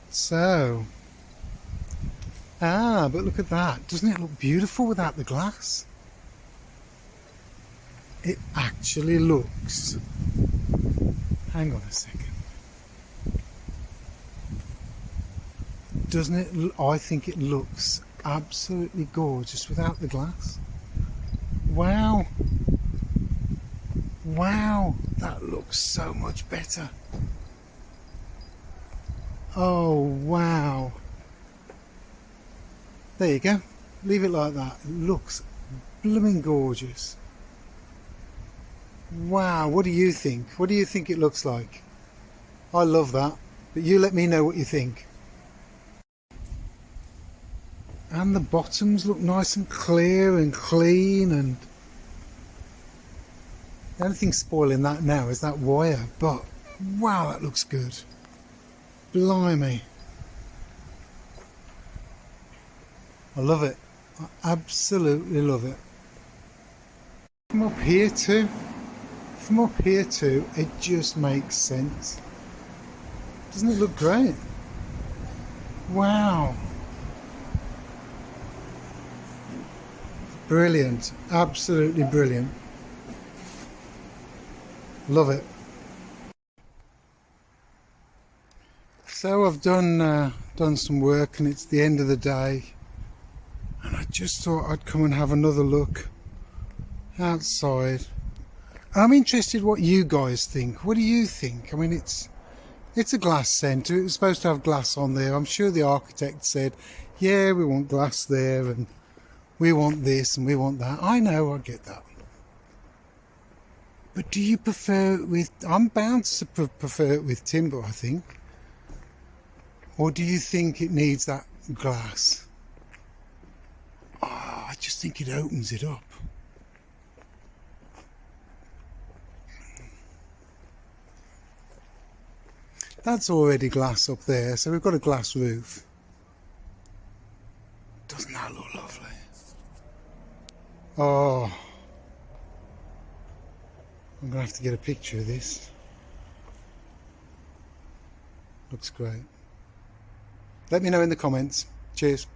So, but look at that. Doesn't it look beautiful without the glass? It actually looks... Hang on a second. Doesn't it? I think it looks absolutely gorgeous without the glass. Wow. Wow, that looks so much better. Oh, wow. There you go. Leave it like that. It looks blooming gorgeous. Wow, what do you think? What do you think it looks like? I love that, but you let me know what you think. And the bottoms look nice and clear and clean, and the only thing spoiling that now is that wire, but wow, that looks good. Blimey. I love it. I absolutely love it. From up here too, it just makes sense. Doesn't it look great? Wow. Brilliant, absolutely brilliant. Love it. So I've done some work, and it's the end of the day, and I just thought I'd come and have another look outside. I'm interested what you guys think. What do you think? I mean, it's a glass centre. It was supposed to have glass on there. I'm sure the architect said, yeah, we want glass there, and we want this and we want that. I know, I get that. But do you prefer it with... I'm bound to prefer it with timber, I think. Or do you think it needs that glass? Oh, I just think it opens it up. That's already glass up there, so we've got a glass roof. Doesn't that look lovely? Oh, I'm going to have to get a picture of this. Looks great. Let me know in the comments. Cheers.